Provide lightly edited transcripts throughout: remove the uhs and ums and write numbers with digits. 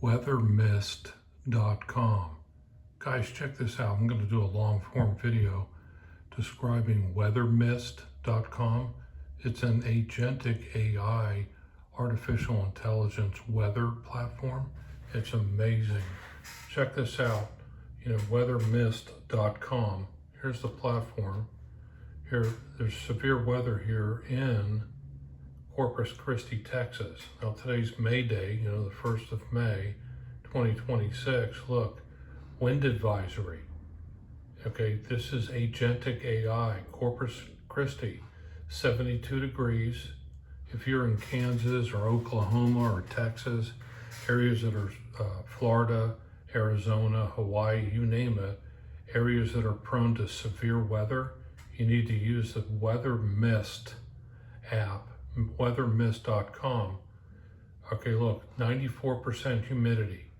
WeatherMist.com. Guys, check this out. I'm going to do a long form video describing WeatherMist.com. It's an agentic AI artificial intelligence weather platform. It's amazing. Check this out. WeatherMist.com. Here's the platform. Here, there's severe weather here in Corpus Christi, Texas. Now today's May Day, the 1st of May, 2026. Look, wind advisory. Okay, this is agentic AI, Corpus Christi, 72 degrees. If you're in Kansas or Oklahoma or Texas, areas that are Florida, Arizona, Hawaii, you name it, areas that are prone to severe weather, you need to use the WeatherMist app, WeatherMist.com. Okay, look, 94% humidity,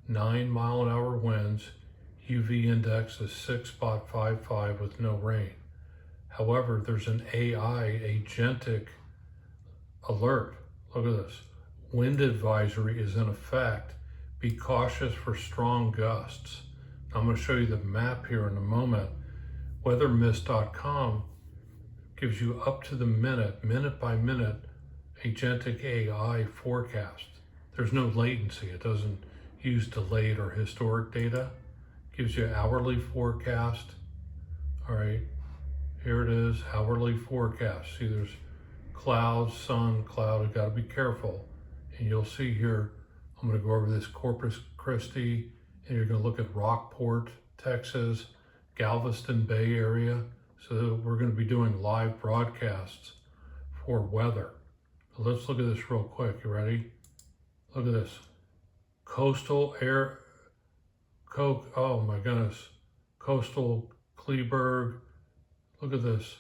9-mile-an-hour winds, UV index is 6.55 with no rain. However, there's an AI agentic alert. Look at this. Wind advisory is in effect. Be cautious for strong gusts. I'm going to show you the map here in a moment. WeatherMist.com gives you up to the minute by minute, agentic AI forecast. There's no latency. It doesn't use delayed or historic data. It gives you hourly forecast. All right, here it is, hourly forecast. See, there's clouds, sun, cloud. You got to be careful. And you'll see here, I'm going to go over this Corpus Christi, and you're going to look at Rockport, Texas, Galveston Bay area. So we're going to be doing live broadcasts for weather. So let's look at this real quick. You ready? Look at this. Coastal oh my goodness. Coastal Kleberg. Look at this.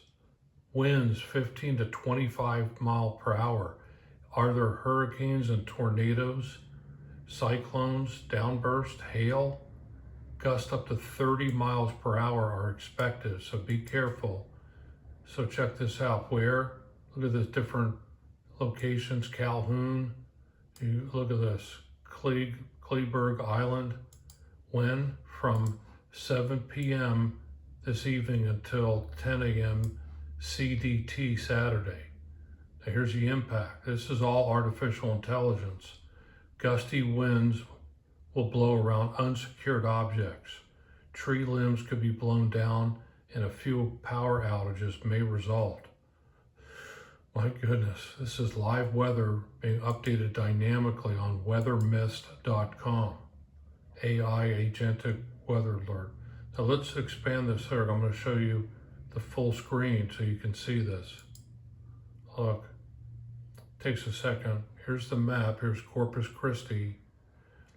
Winds 15 to 25 mile per hour. Are there hurricanes and tornadoes, cyclones, downburst, hail? Gusts up to 30 miles per hour are expected, so be careful. So check this out. Where? Look at the different locations. Calhoun. You look at this. Kleberg Island. When? From 7 p.m. this evening until 10 a.m. CDT Saturday. Now here's the impact. This is all artificial intelligence. Gusty winds will blow around unsecured objects. Tree limbs could be blown down and a few power outages may result. My goodness, this is live weather being updated dynamically on WeatherMist.com. AI agentic weather alert. Now let's expand this here. I'm going to show you the full screen so you can see this. Look, takes a second. Here's the map. Here's Corpus Christi.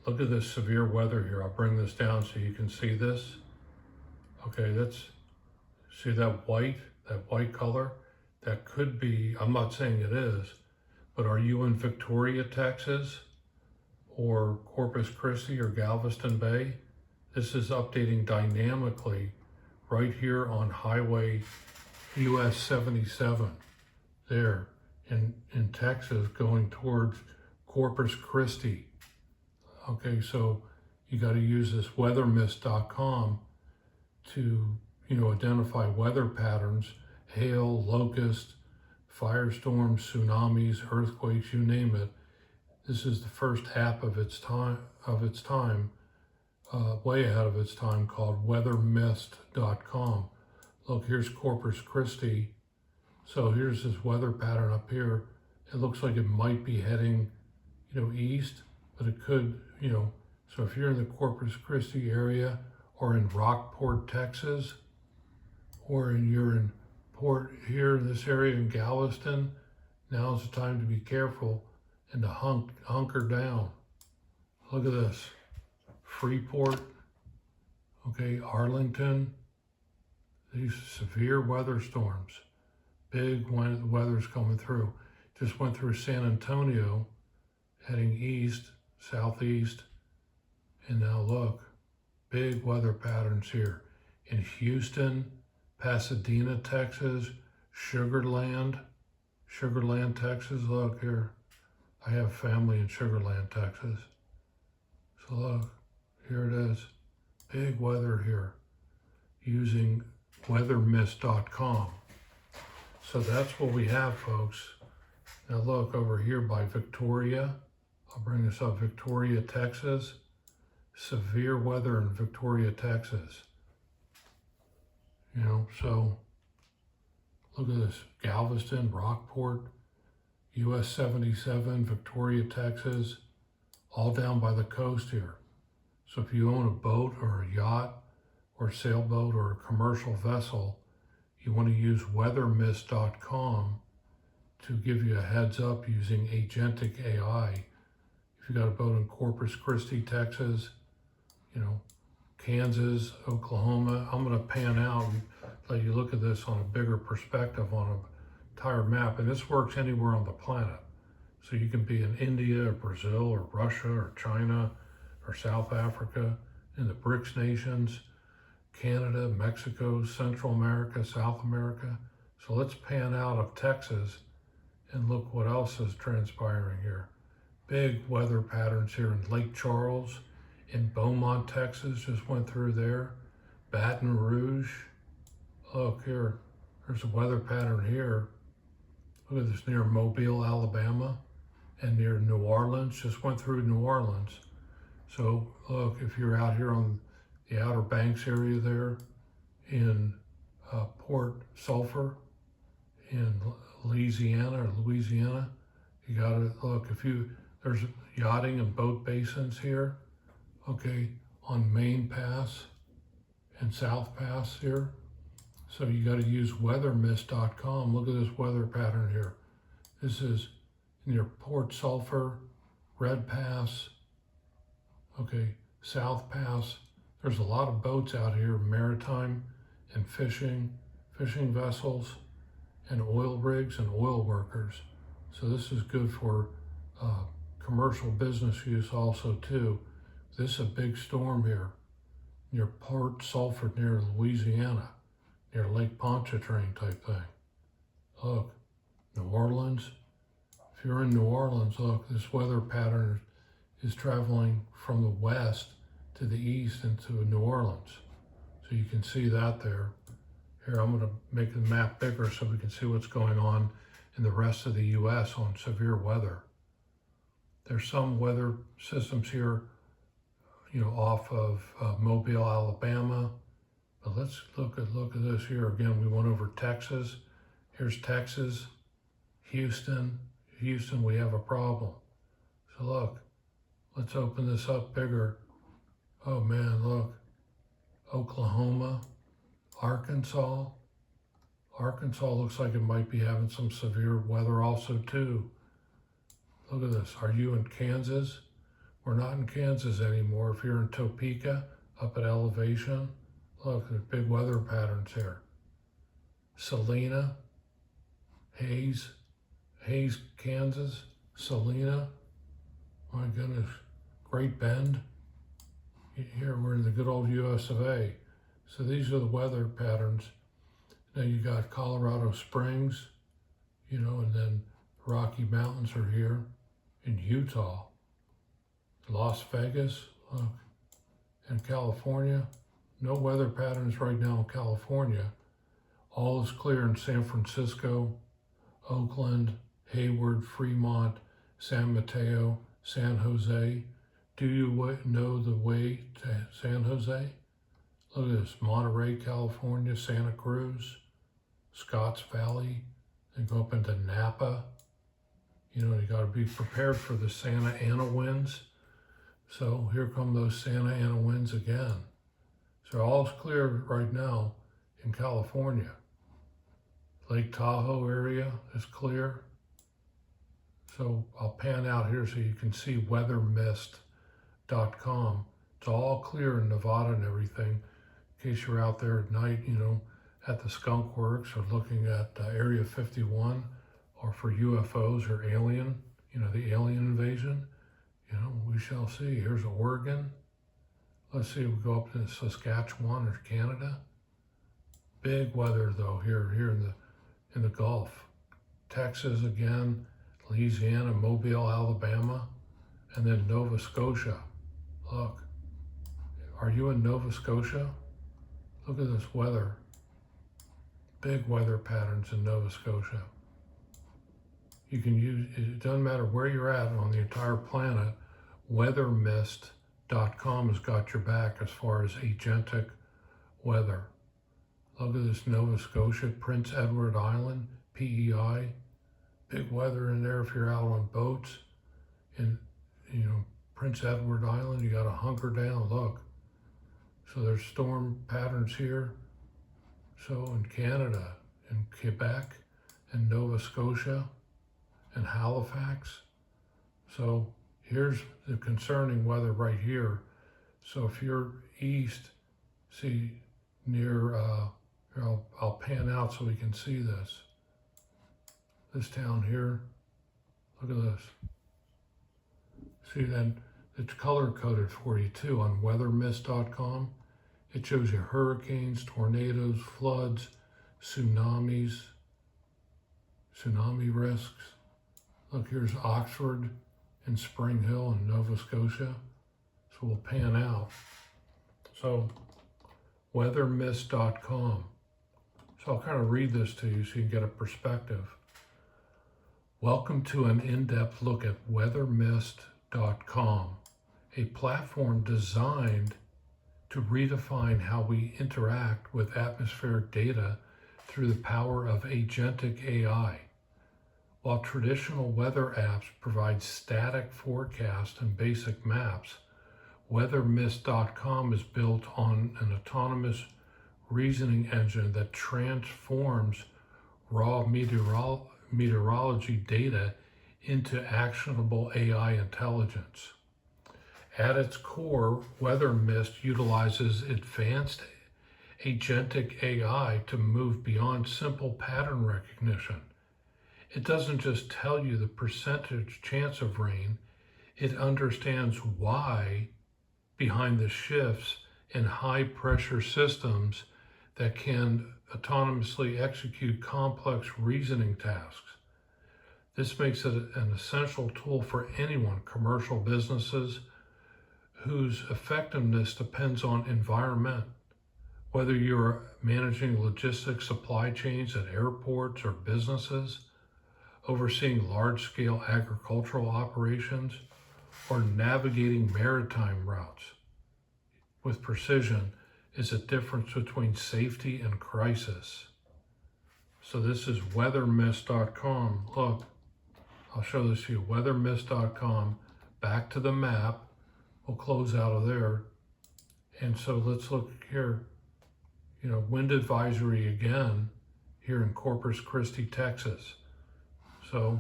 Look at this severe weather here. I'll bring this down so you can see this. Okay, see that white color? That could be, I'm not saying it is, but are you in Victoria, Texas, or Corpus Christi or Galveston Bay? This is updating dynamically right here on Highway US 77 there in Texas going towards Corpus Christi. Okay, so you got to use this WeatherMist.com to, identify weather patterns, hail, locust, firestorms, tsunamis, earthquakes, you name it. This is the first app of its time, way ahead of its time, called WeatherMist.com. Look, here's Corpus Christi. So here's this weather pattern up here. It looks like it might be heading, east, but it could, so if you're in the Corpus Christi area or in Rockport, Texas, or you're in Port here in this area in Galveston, now's the time to be careful and to hunker down. Look at this. Freeport, okay, Arlington, these severe weather storms, big weather's coming through. Just went through San Antonio, heading east, southeast, and now look, big weather patterns here in Houston, Pasadena, Texas, Sugarland, Texas. Look here, I have family in Sugarland, Texas. So look, here it is. Big weather here using WeatherMist.com. So that's what we have, folks. Now look over here by Victoria. I'll bring this up, Victoria, Texas. Severe weather in Victoria, Texas. You know, so look at this, Galveston, Rockport, US 77, Victoria, Texas, all down by the coast here. So if you own a boat or a yacht or a sailboat or a commercial vessel, you want to use WeatherMist.com to give you a heads up using agentic AI. If you got a boat in Corpus Christi, Texas, you know, Kansas, Oklahoma, I'm going to pan out and let you look at this on a bigger perspective on an entire map. And this works anywhere on the planet. So you can be in India or Brazil or Russia or China or South Africa, in the BRICS nations, Canada, Mexico, Central America, South America. So let's pan out of Texas and look what else is transpiring here. Big weather patterns here in Lake Charles, in Beaumont, Texas, just went through there. Baton Rouge. Look here, there's a weather pattern here. Look at this, near Mobile, Alabama, and near New Orleans, just went through New Orleans. So look, if you're out here on the Outer Banks area there in Port Sulphur in Louisiana, you gotta look, there's yachting and boat basins here, okay, on Main Pass and South Pass here. So you gotta use WeatherMist.com. Look at this weather pattern here. This is near Port Sulphur, Red Pass, okay, South Pass. There's a lot of boats out here, maritime and fishing vessels and oil rigs and oil workers. So this is good for commercial business use also too. This is a big storm here near Port Sulphur, near Louisiana, near Lake Pontchartrain type thing. Look, New Orleans. If you're in New Orleans, look, this weather pattern is traveling from the west to the east into New Orleans. So you can see that there. Here, I'm gonna make the map bigger so we can see what's going on in the rest of the US on severe weather. There's some weather systems here, you know, off of Mobile, Alabama. But let's look at this here again. We went over Texas. Here's Texas, Houston, we have a problem. So look, let's open this up bigger. Oh man, look, Oklahoma, Arkansas looks like it might be having some severe weather also too. Look at this, are you in Kansas? We're not in Kansas anymore. If you're in Topeka, up at elevation, look, there's big weather patterns here. Salina, Hayes, Kansas, Salina, my goodness, Great Bend. Here we're in the good old US of A. So these are the weather patterns. Now you got Colorado Springs, you know, and then the Rocky Mountains are here in Utah. Las Vegas, look, and California. No weather patterns right now in California. All is clear in San Francisco, Oakland, Hayward, Fremont, San Mateo, San Jose. Do you know the way to San Jose? Look at this, Monterey, California, Santa Cruz, Scotts Valley, and go up into Napa. You know, you gotta be prepared for the Santa Ana winds. So here come those Santa Ana winds again. So all's clear right now in California. Lake Tahoe area is clear. So I'll pan out here so you can see WeatherMist.com. It's all clear in Nevada and everything. In case you're out there at night, you know, at the Skunk Works or looking at Area 51 or for UFOs or alien, you know, the alien invasion, you know, we shall see. Here's Oregon. Let's see, we go up to Saskatchewan or Canada. Big weather though here in the Gulf. Texas again, Louisiana, Mobile, Alabama, and then Nova Scotia. Look, are you in Nova Scotia? Look at this weather. Big weather patterns in Nova Scotia. You can use, it doesn't matter where you're at on the entire planet, WeatherMist.com has got your back as far as agentic weather. Look at this Nova Scotia, Prince Edward Island, PEI. Big weather in there if you're out on boats. And, Prince Edward Island, you gotta hunker down, look. So there's storm patterns here. So in Canada, in Quebec, and Nova Scotia, and Halifax. So here's the concerning weather right here. So if you're east, see near, I'll pan out so we can see this. This town here, look at this. See, then it's color coded for you too on weathermist.com. It shows you hurricanes, tornadoes, floods, tsunamis, tsunami risks. Look, here's Oxford and Spring Hill in Nova Scotia. So we'll pan out. So weathermist.com. So I'll kind of read this to you so you can get a perspective. Welcome to an in-depth look at weathermist.com, a platform designed to redefine how we interact with atmospheric data through the power of agentic AI. While traditional weather apps provide static forecasts and basic maps, WeatherMist.com is built on an autonomous reasoning engine that transforms raw meteorology data into actionable AI intelligence. At its core, WeatherMist utilizes advanced agentic AI to move beyond simple pattern recognition. It doesn't just tell you the percentage chance of rain, it understands why behind the shifts in high pressure systems that can autonomously execute complex reasoning tasks. This makes it an essential tool for anyone, commercial businesses, whose effectiveness depends on environment. Whether you're managing logistics supply chains at airports or businesses, overseeing large-scale agricultural operations, or navigating maritime routes with precision is a difference between safety and crisis. So this is weathermist.com. Look, I'll show this to you. Weathermist.com, back to the map. We'll close out of there. And so let's look here. Wind advisory again here in Corpus Christi, Texas. So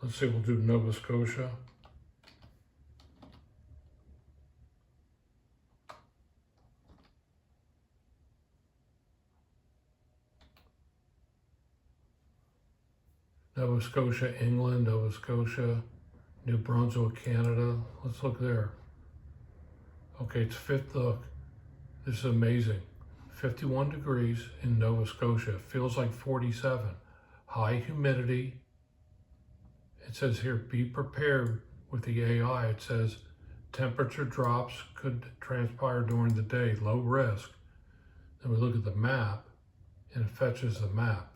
let's see, we'll do Nova Scotia. Nova Scotia, England, Nova Scotia, New Brunswick, Canada. Let's look there. Okay, it's fifth. Look, this is amazing. 51 degrees in Nova Scotia. Feels like 47. High humidity. It says here, be prepared with the AI. It says temperature drops could transpire during the day, low risk. Then we look at the map and it fetches the map.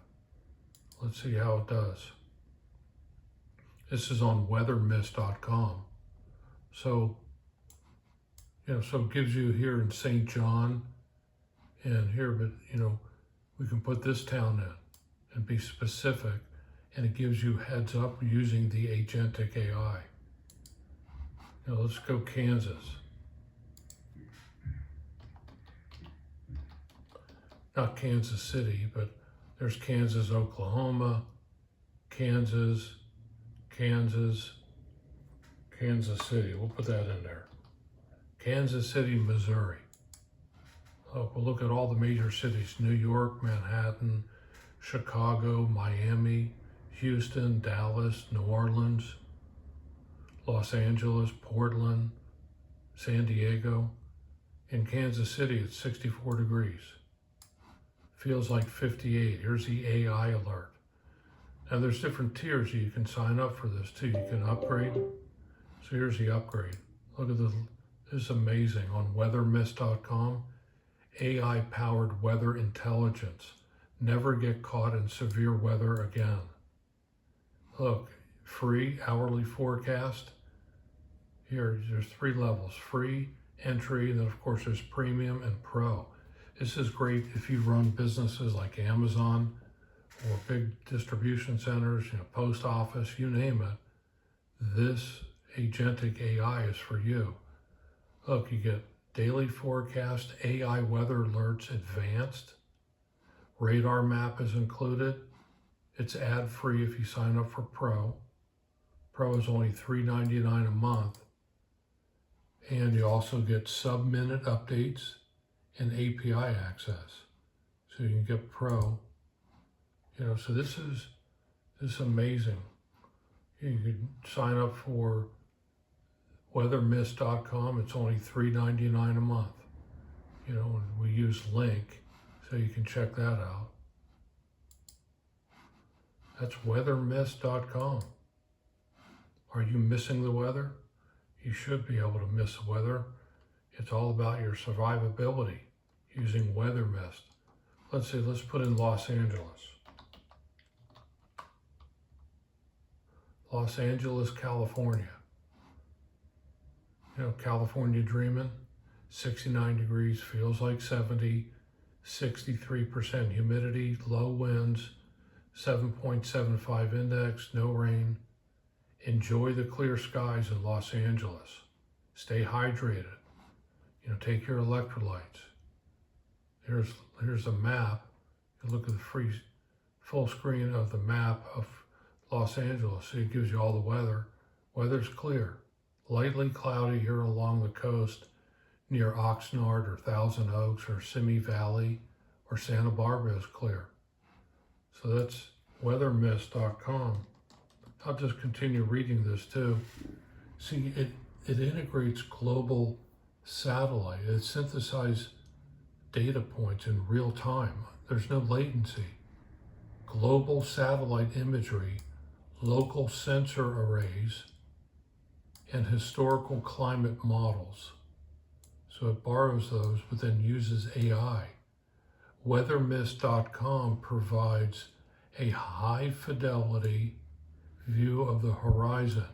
Let's see how it does. This is on weathermist.com. So, so it gives you here in St. John and here, but we can put this town in and be specific, and it gives you heads up using the agentic AI. Let's go Kansas. Not Kansas City, but there's Kansas, Oklahoma, Kansas City. We'll put that in there. Kansas City, Missouri. We'll look at all the major cities: New York, Manhattan, Chicago, Miami, Houston, Dallas, New Orleans, Los Angeles, Portland, San Diego. In Kansas City, it's 64 degrees. Feels like 58. Here's the AI alert. Now there's different tiers. You can sign up for this too. You can upgrade. So here's the upgrade. Look at this is amazing on WeatherMist.com. AI-powered weather intelligence. Never get caught in severe weather again. Look, free hourly forecast. Here, there's 3 levels: free, entry, and then of course there's premium and pro. This is great if you run businesses like Amazon or big distribution centers, post office, you name it. This agentic AI is for you. Look, you get daily forecast, AI weather alerts, advanced. Radar map is included. It's ad-free if you sign up for Pro. Pro is only $3.99 a month. And you also get sub-minute updates and API access. So you can get Pro. So this is amazing. You can sign up for WeatherMist.com. It's only $3.99 a month. And we use link, so you can check that out. That's WeatherMist.com. Are you missing the weather? You should be able to miss the weather. It's all about your survivability using WeatherMist. Let's put in Los Angeles. Los Angeles, California. California dreaming. 69 degrees, feels like 70, 63% humidity, low winds, 7.75 index, no rain. Enjoy the clear skies in Los Angeles. Stay hydrated. Take your electrolytes. Here's a map. You look at the full screen of the map of Los Angeles. It gives you all the weather. Weather's clear. Lightly cloudy here along the coast near Oxnard or Thousand Oaks or Simi Valley or Santa Barbara is clear. So that's WeatherMist.com. I'll just continue reading this too. See, it integrates global satellite. It synthesizes data points in real time. There's no latency. Global satellite imagery, local sensor arrays, and historical climate models. So it borrows those, but then uses AI. WeatherMist.com provides a high fidelity view of the horizon.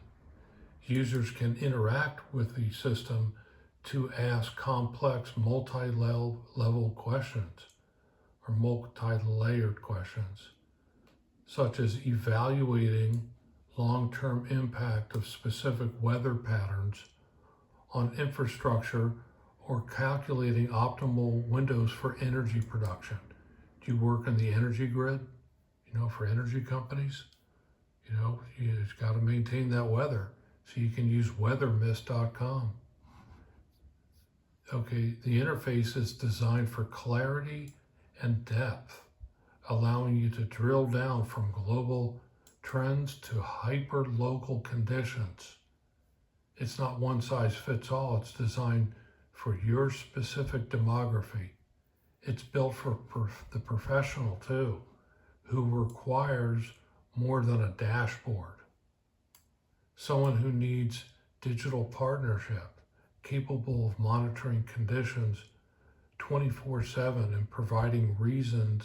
Users can interact with the system to ask complex multi-level questions or multi-layered questions, such as evaluating long-term impact of specific weather patterns on infrastructure or calculating optimal windows for energy production. Do you work in the energy grid? For energy companies? You've got to maintain that weather. So you can use WeatherMist.com. Okay, the interface is designed for clarity and depth, allowing you to drill down from global trends to hyper-local conditions. It's not one size fits all. It's designed for your specific demography. It's built for the professional too, who requires more than a dashboard. Someone who needs digital partnership, capable of monitoring conditions 24/7 and providing reasoning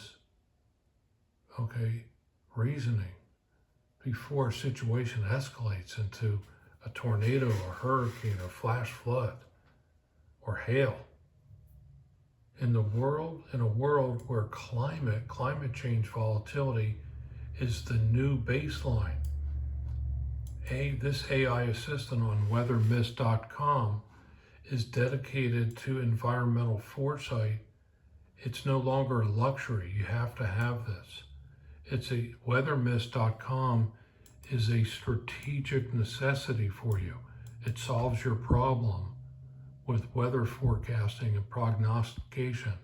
before a situation escalates into a tornado or hurricane or flash flood or hail. In a world where climate change volatility is the new baseline, this AI assistant on WeatherMist.com is dedicated to environmental foresight. It's no longer a luxury. You have to have this. WeatherMist.com is a strategic necessity for you. It solves your problem with weather forecasting and prognostication.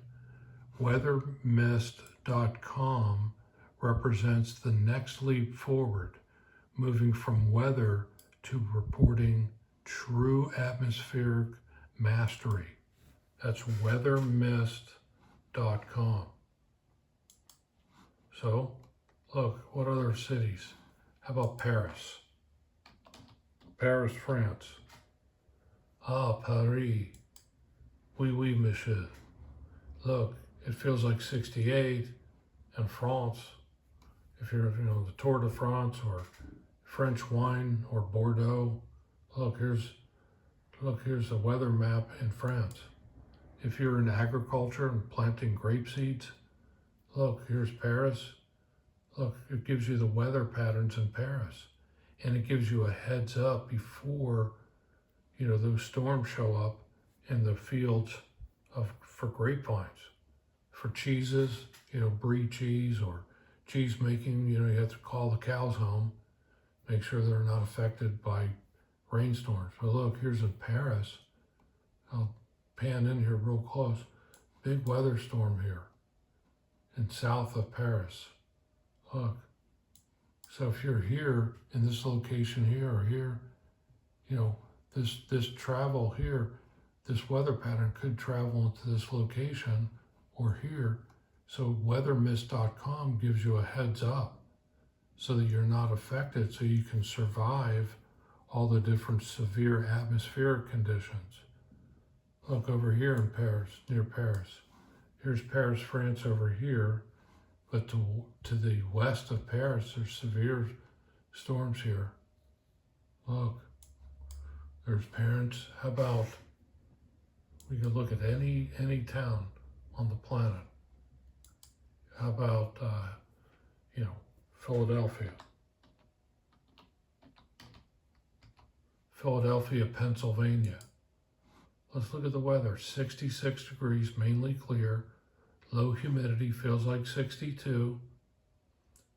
WeatherMist.com represents the next leap forward, moving from weather to reporting true atmospheric mastery. That's WeatherMist.com. So, look, what other cities? How about Paris? Paris, France. Ah, Paris. Oui, oui, monsieur. Look, it feels like 68 in France. If you're, the Tour de France or French wine or Bordeaux. Look, here's a weather map in France. If you're in agriculture and planting grape seeds, look, here's Paris. Look, it gives you the weather patterns in Paris. And it gives you a heads up before, those storms show up in the fields for grapevines. For cheeses, brie cheese or cheese making, you have to call the cows home, make sure they're not affected by rainstorms. But look, here's in Paris. I'll pan in here real close. Big weather storm here in south of Paris. Look. So if you're here in this location here or here, this travel here, this weather pattern could travel into this location or here. So WeatherMist.com gives you a heads up so that you're not affected, so you can survive all the different severe atmospheric conditions. Look over here in Paris, near Paris. Here's Paris, France over here, but to the west of Paris, there's severe storms here. Look, there's parents. How about we could look at any town on the planet? How about, Philadelphia? Philadelphia, Pennsylvania. Let's look at the weather. 66 degrees, mainly clear. Low humidity, feels like 62.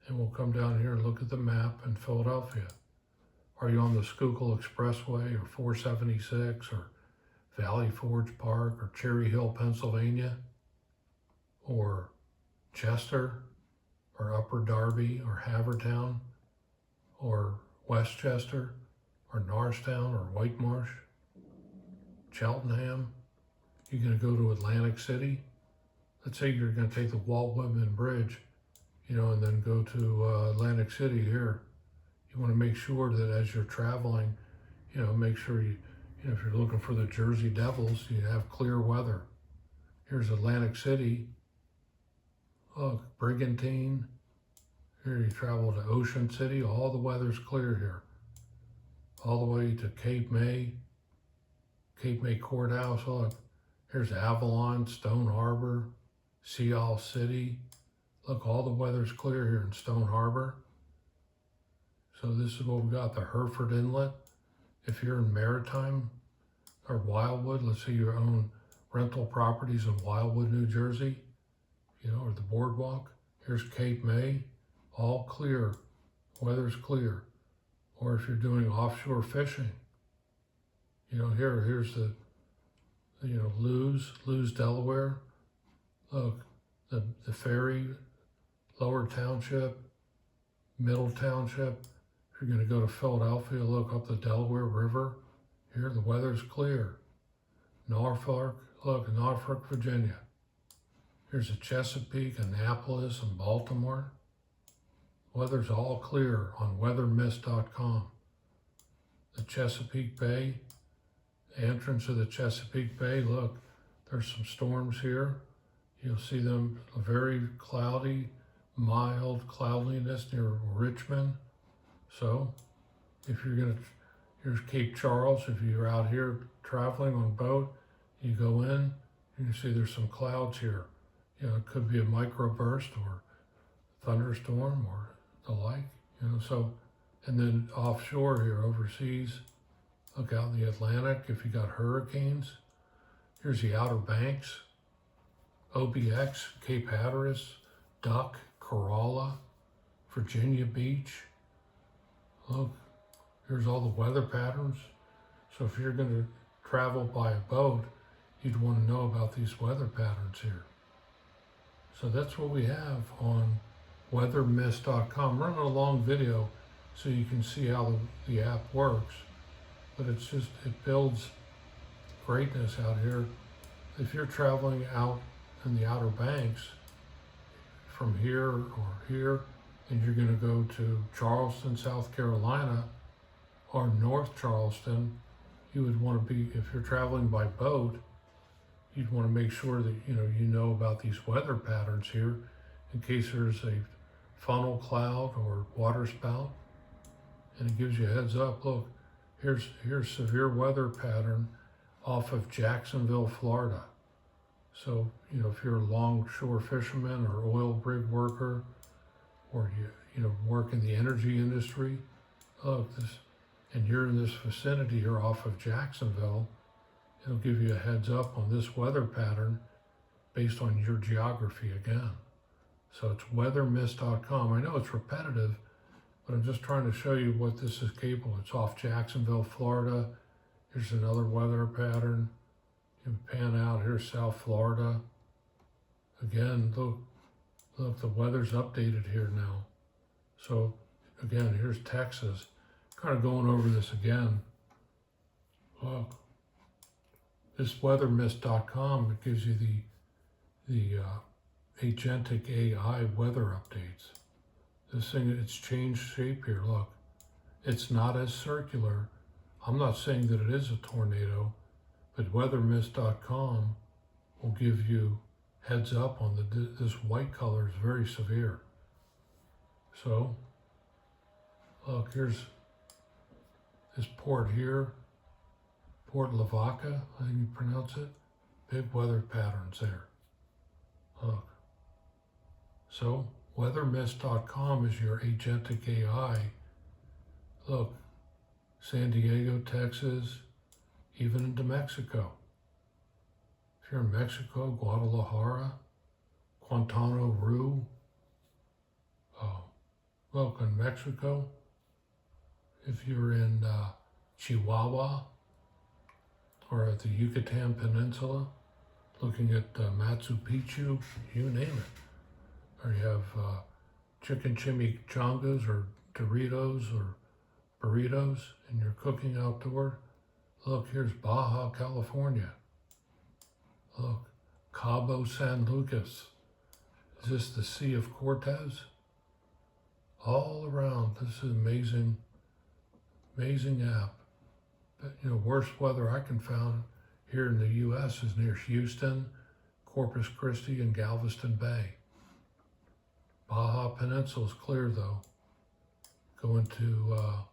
And we'll come down here and look at the map in Philadelphia. Are you on the Schuylkill Expressway or 476 or Valley Forge Park or Cherry Hill, Pennsylvania? Or Chester or Upper Darby or Havertown or Westchester or Norristown or White Marsh? Cheltenham? You're going to go to Atlantic City? Let's say you're going to take the Walt Whitman Bridge, and then go to Atlantic City here. You want to make sure that as you're traveling, make sure if you're looking for the Jersey Devils, you have clear weather. Here's Atlantic City. Look, Brigantine. Here you travel to Ocean City. All the weather's clear here. All the way to Cape May Courthouse. Look, here's Avalon, Stone Harbor, Sea Isle City. Look, all the weather's clear here in Stone Harbor. So this is what we got, the Hereford Inlet. If you're in Maritime or Wildwood, let's say you own rental properties in Wildwood, New Jersey, or the boardwalk. Here's Cape May, all clear, weather's clear. Or if you're doing offshore fishing, here's the, Lewes, Delaware. Look, the ferry, Lower Township, Middle Township. If you're going to go to Philadelphia, look up the Delaware River. Here, the weather's clear. Norfolk, Virginia. Here's the Chesapeake, Annapolis, and Baltimore. Weather's all clear on WeatherMist.com. The Chesapeake Bay, the entrance of the Chesapeake Bay, look, there's some storms here. You'll see them very cloudy, mild cloudiness near Richmond. So if here's Cape Charles. If you're out here traveling on a boat, you go in, you see there's some clouds here. It could be a microburst or thunderstorm or the like, so, and then offshore here, overseas, look out in the Atlantic if you got hurricanes. Here's the Outer Banks, OBX, Cape Hatteras, Duck, Corolla, Virginia Beach. Look, here's all the weather patterns. So if you're going to travel by a boat, you'd want to know about these weather patterns here. So that's what we have on WeatherMist.com. Running a long video so you can see how the app works. But it builds greatness out here. If you're traveling out in the Outer Banks from here or here, and you're going to go to Charleston, South Carolina, or North Charleston, you would want to be, if you're traveling by boat, you'd want to make sure that you know about these weather patterns here in case there's a funnel cloud or water spout, and it gives you a heads up. Look, here's severe weather pattern off of Jacksonville, Florida. So, if you're a longshore fisherman or oil rig worker, or you work in the energy industry, look, and you're in this vicinity here off of Jacksonville, it'll give you a heads up on this weather pattern based on your geography again. So it's weathermist.com. I know it's repetitive, but I'm just trying to show you what this is capable. It's off Jacksonville, Florida. Here's another weather pattern. You can pan out, here's South Florida. Again, look, the weather's updated here now. So again, here's Texas. Kind of going over this again. Look, this weathermist.com, it gives you the agentic AI weather updates. This thing, it's changed shape here. Look, it's not as circular. I'm not saying that it is a tornado, but weathermist.com will give you heads up on this white color is very severe. So, look, here's this port here, Port Lavaca, I think you pronounce it. Big weather patterns there. Look. So, weathermist.com is your agentic AI. Look, San Diego, Texas, even into Mexico. If you're in Mexico, Guadalajara, Quintana Roo. Look, in Mexico, if you're in Chihuahua or at the Yucatan Peninsula, looking at Machu Picchu, you name it. Or you have chicken chimichangas or Doritos or burritos and you're cooking outdoor. Look, here's Baja, California. Look, Cabo San Lucas. Is this the Sea of Cortez? All around, this is amazing, amazing app. But, worst weather I can find here in the U.S. is near Houston, Corpus Christi, and Galveston Bay. Baja Peninsula is clear though. Going to,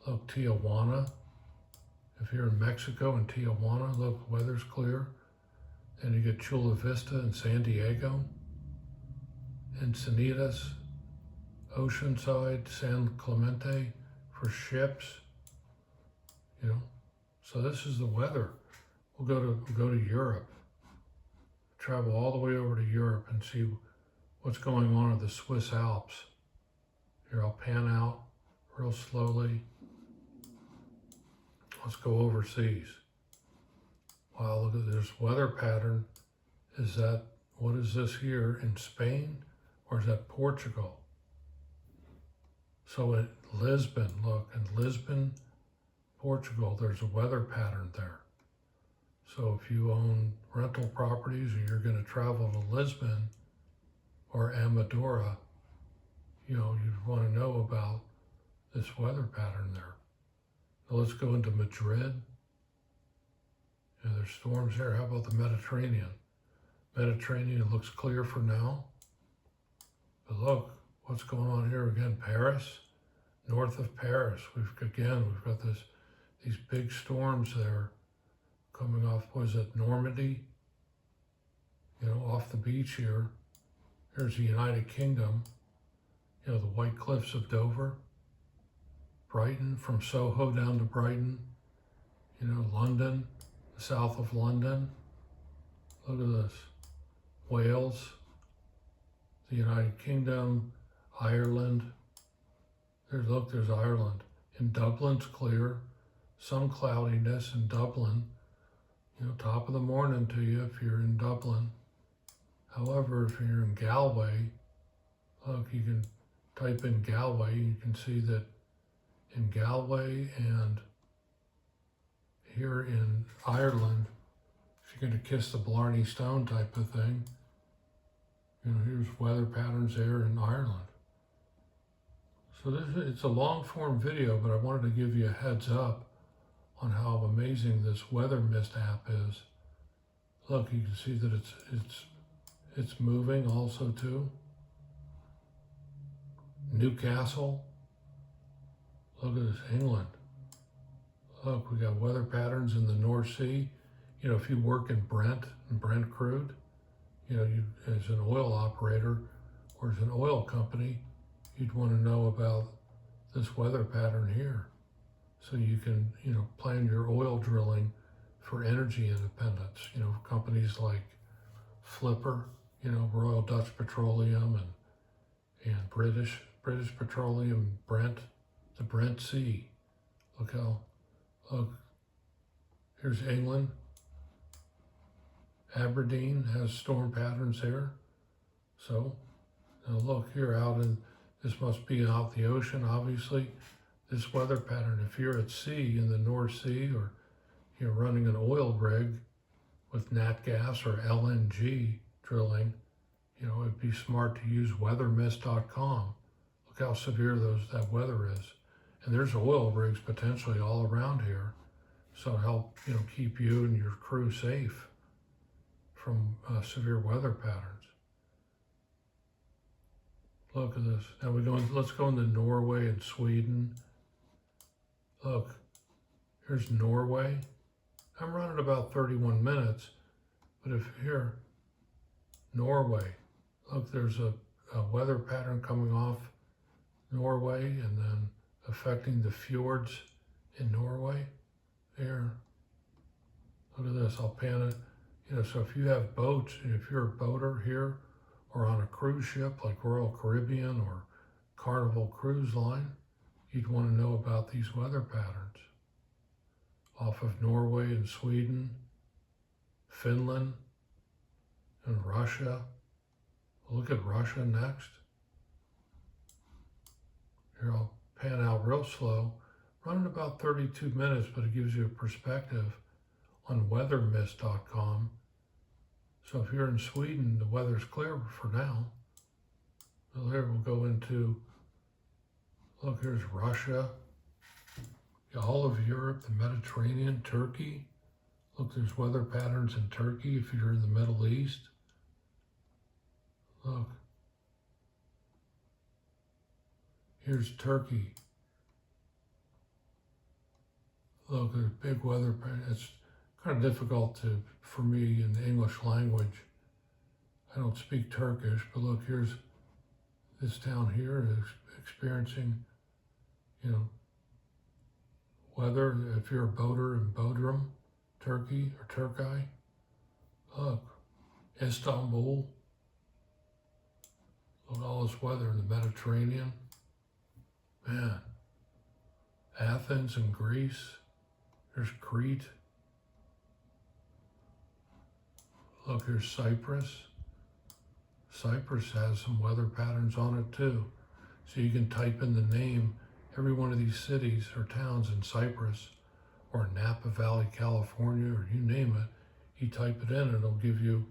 look, Tijuana. If you're in Mexico and Tijuana, look, weather's clear. Then you get Chula Vista and San Diego, Encinitas, Oceanside, San Clemente for ships. So this is the weather. We'll go to Europe, travel all the way over to Europe and see what's going on in the Swiss Alps. Here, I'll pan out real slowly. Let's go overseas. Wow, look at this weather pattern. What is this here in Spain, or is that Portugal? So at Lisbon, look, in Lisbon, Portugal, there's a weather pattern there. So if you own rental properties or you're going to travel to Lisbon or Amadora, you'd want to know about this weather pattern there. So let's go into Madrid. There's storms there. How about the Mediterranean? Mediterranean looks clear for now. But look, what's going on here again? Paris, north of Paris. We've got these big storms there coming off, was it Normandy? Off the beach here. Here's the United Kingdom. The White Cliffs of Dover. Brighton, from Soho down to Brighton. London, the south of London. Look at this. Wales, the United Kingdom, Ireland. There's Ireland. In Dublin's clear. Some cloudiness in Dublin. Top of the morning to you if you're in Dublin. However, if you're in Galway, look, you can type in Galway. You can see that in Galway and here in Ireland, if you're going to kiss the Blarney Stone type of thing, here's weather patterns there in Ireland. So it's a long form video, but I wanted to give you a heads up amazing this WeatherMist app is. Look, you can see that it's moving also too. Newcastle. Look at this, England. Look, we got weather patterns in the North Sea. You know, if you work in Brent crude, you know, you as an oil operator or as an oil company, you'd want to know about this weather pattern here. So you can, you know, plan your oil drilling for energy independence. You know, companies like Flipper, you know, Royal Dutch Petroleum and British Petroleum, Brent, the Brent Sea. Look, here's England. Aberdeen has storm patterns there. So, now look here this must be out the ocean, obviously. This weather pattern, if you're at sea in the North Sea or you're running an oil rig with nat gas or LNG drilling, you know, it'd be smart to use WeatherMist.com. Look how severe that weather is. And there's oil rigs potentially all around here. So help, you know, keep you and your crew safe from severe weather patterns. Look at this. Now let's go into Norway and Sweden. Look, here's Norway. I'm running about 31 minutes, but if here, Norway, look, there's a weather pattern coming off Norway and then affecting the fjords in Norway. There, look at this, I'll pan it. You know, so if you have boats, and if you're a boater here or on a cruise ship like Royal Caribbean or Carnival Cruise Line, you'd want to know about these weather patterns off of Norway and Sweden, Finland, and Russia. We'll look at Russia next. Here, I'll pan out real slow, running about 32 minutes, but it gives you a perspective on WeatherMist.com. So if you're in Sweden, the weather's clear for now. So there we'll go into, look, here's Russia, all of Europe, the Mediterranean, Turkey. Look, there's weather patterns in Turkey if you're in the Middle East. Look, here's Turkey. Look, there's big weather patterns. It's kind of difficult for me in the English language. I don't speak Turkish, but look, here's this town here is experiencing, you know, weather. If you're a boater in Bodrum, Turkey or Turkey, look, Istanbul. Look at all this weather in the Mediterranean. Man, Athens and Greece. There's Crete. Look, here's Cyprus. Cyprus has some weather patterns on it too. So you can type in the name, every one of these cities or towns in Cyprus or Napa Valley, California, or you name it, you type it in and it'll give you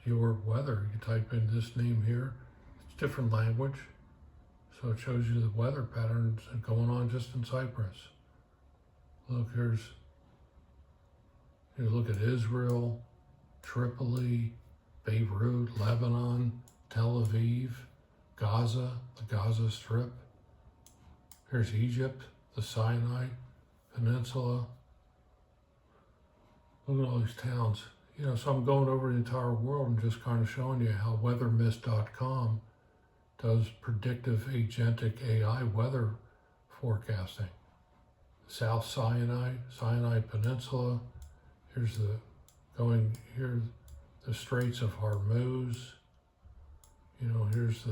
your weather. You type in this name here, it's different language. So it shows you the weather patterns going on just in Cyprus. Look, look at Israel, Tripoli, Beirut, Lebanon, Tel Aviv, Gaza, the Gaza Strip. Here's Egypt, the Sinai Peninsula. Look at all these towns. You know, so I'm going over the entire world and just kind of showing you how WeatherMist.com does predictive agentic AI weather forecasting. South Sinai Peninsula. Here's the Straits of Hormuz. You know, here's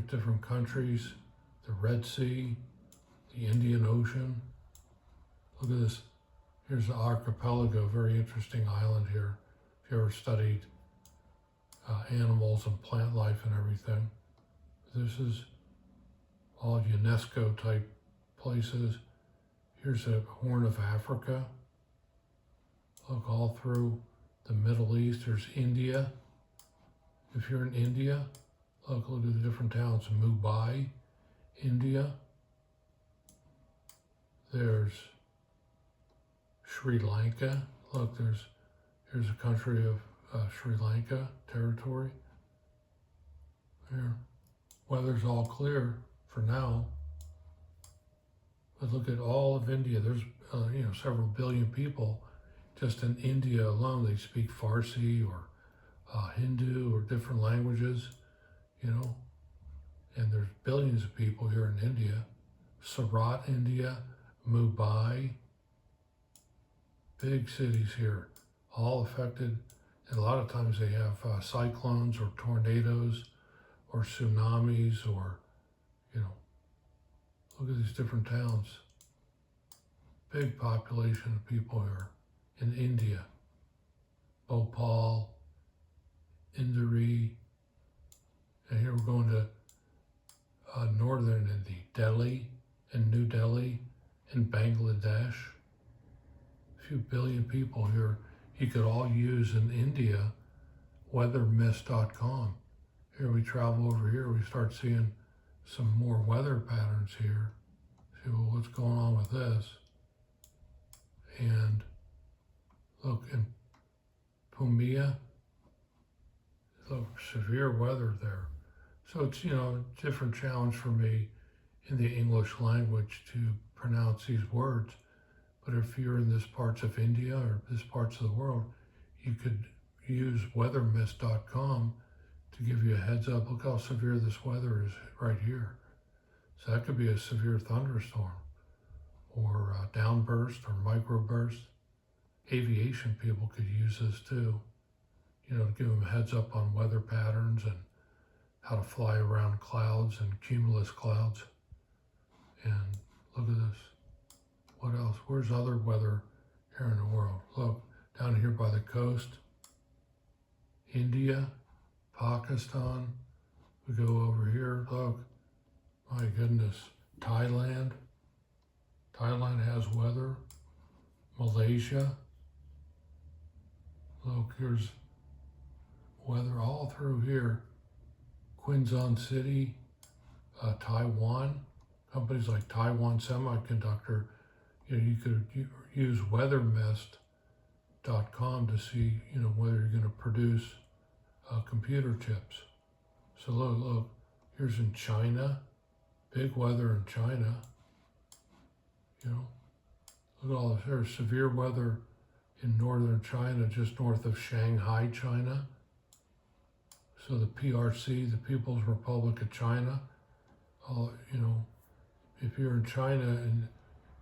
different countries, the Red Sea, the Indian Ocean. Look at this. Here's the archipelago, very interesting island here. If you ever studied animals and plant life and everything. This is all UNESCO type places. Here's the Horn of Africa. Look all through the Middle East. There's India. If you're in India, look at the different towns. Mumbai, India. There's Sri Lanka. Look, here's a country of Sri Lanka territory. Here, weather's all clear for now. But look at all of India. There's several billion people. Just in India alone, they speak Farsi or Hindu or different languages, and there's billions of people here in India. Surat, India, Mumbai, big cities here, all affected. And a lot of times they have cyclones or tornadoes or tsunamis or, look at these different towns. Big population of people here in India. Bhopal, Indore, and here we're going to northern India, Delhi and New Delhi and Bangladesh. A few billion people here. You could all use in India, WeatherMist.com. Here we travel over here, we start seeing some more weather patterns here. See what's going on with this. And look, in Pumia, look, severe weather there. So it's, a different challenge for me in the English language to pronounce these words. But if you're in this parts of India or this parts of the world, you could use WeatherMist.com to give you a heads up. Look how severe this weather is right here. So that could be a severe thunderstorm or a downburst or microburst. Aviation people could use this too, to give them a heads up on weather patterns and how to fly around clouds and cumulus clouds. And look at this. What else? Where's other weather here in the world? Look, down here by the coast, India, Pakistan. We go over here, look, my goodness, Thailand. Thailand has weather. Malaysia. Look, here's weather all through here. Quezon City, Taiwan. Companies like Taiwan Semiconductor, you could use WeatherMist.com to see, whether you're going to produce computer chips. So look, here's in China, big weather in China. Look at all this. There's severe weather in northern China, just north of Shanghai, China. So the PRC, the People's Republic of China, if you're in China, and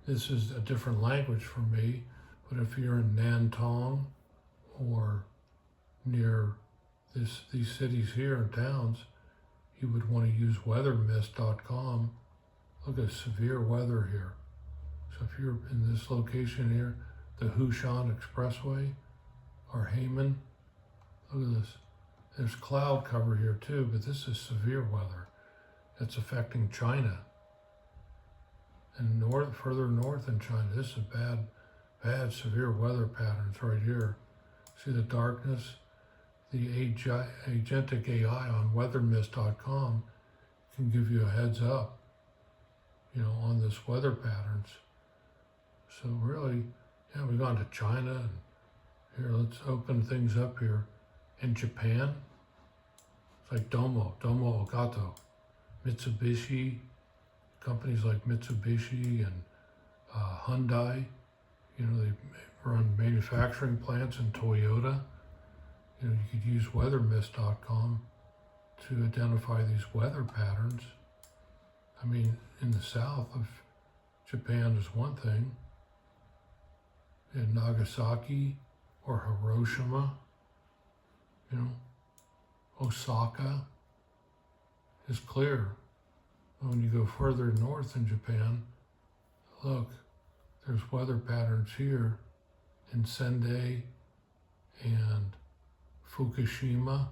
this is a different language for me, but if you're in Nantong or near these cities here and towns, you would want to use WeatherMist.com. Look at severe weather here. So if you're in this location here, the Hushan Expressway or Hainan, look at this. There's cloud cover here too, but this is severe weather. It's affecting China. And further north in China, this is bad severe weather patterns right here. See the darkness? The agentic AI on WeatherMist.com can give you a heads up, on this weather patterns. So really, we've gone to China, and here, let's open things up here. In Japan, it's like Domo Ogato, Mitsubishi, companies like Mitsubishi and Hyundai, they run manufacturing plants, and Toyota. You could use WeatherMist.com to identify these weather patterns. I mean, in the south of Japan is one thing. In Nagasaki or Hiroshima, Osaka is clear. When you go further north in Japan, look, there's weather patterns here in Sendai and Fukushima.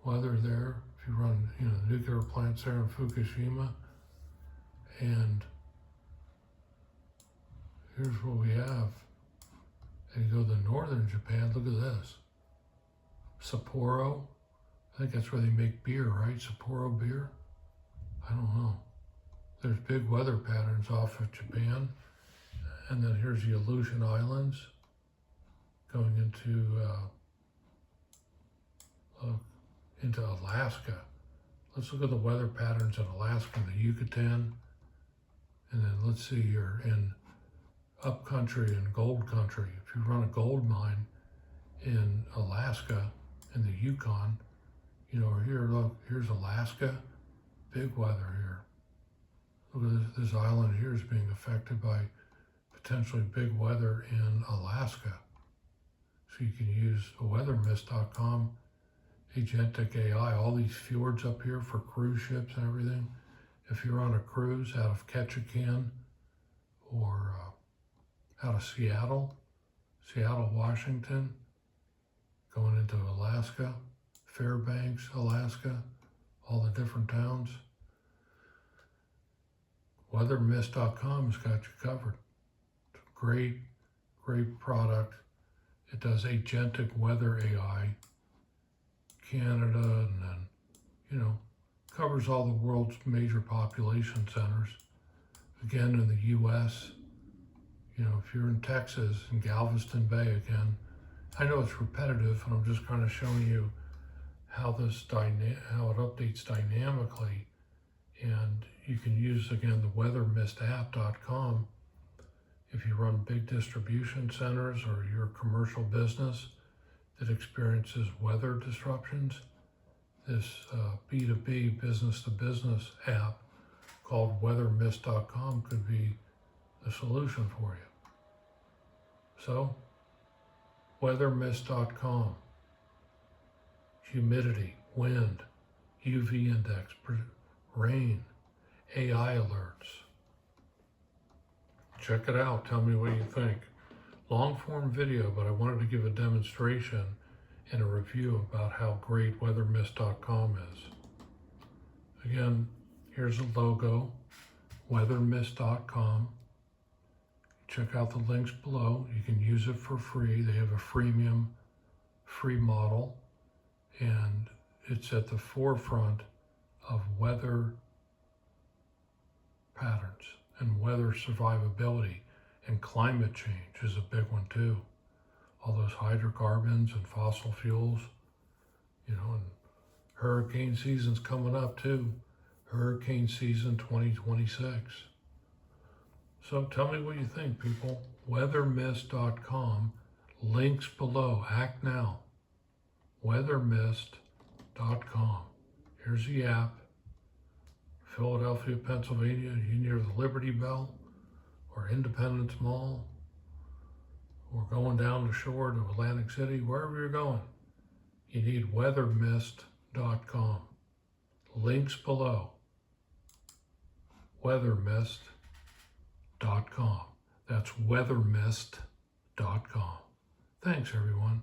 Weather there, if you run, the nuclear plants there in Fukushima. And here's what we have. And you go to northern Japan, look at this. Sapporo, I think that's where they make beer, right? Sapporo beer? I don't know. There's big weather patterns off of Japan And then here's the Aleutian Islands going into Alaska. Let's look at the weather patterns in Alaska and the Yucatan. And then let's see here in upcountry and gold country. If you run a gold mine in Alaska, in the Yukon, you know, here, look, here's Alaska, big weather here. Look at this island here is being affected by potentially big weather in Alaska. So you can use WeatherMist.com, agentic AI, all these fjords up here for cruise ships and everything. If you're on a cruise out of Ketchikan or out of Seattle, Washington, going into Alaska, Fairbanks, Alaska, all the different towns, WeatherMist.com has got you covered. It's a great, great product. It does agentic weather AI, Canada, and then, you know, covers all the world's major population centers. Again, in the U.S., you know, if you're in Texas, in Galveston Bay again, I know it's repetitive, and I'm just kind of showing you how how it updates dynamically. And you can use, again, the WeatherMistApp.com if you run big distribution centers or you're a commercial business that experiences weather disruptions. This B2B, business-to-business app called WeatherMist.com could be the solution for you. So, WeatherMist.com, humidity, wind, UV index, rain, AI alerts. Check it out. Tell me what you think. Long form video, but I wanted to give a demonstration and a review about how great WeatherMist.com is. Again, here's a logo, WeatherMist.com. Check out the links below. You can use it for free. They have a freemium free model, and it's at the forefront of weather patterns and weather survivability, and climate change is a big one too. All those hydrocarbons and fossil fuels, you know, and hurricane season's coming up too. Hurricane season 2026. So tell me what you think, people. WeatherMist.com, links below, act now. WeatherMist.com. Here's the app. Philadelphia, Pennsylvania, you near the Liberty Bell or Independence Mall, or going down the shore to Atlantic City, wherever you're going, you need WeatherMist.com. Links below. WeatherMist.com. That's WeatherMist.com. Thanks, everyone.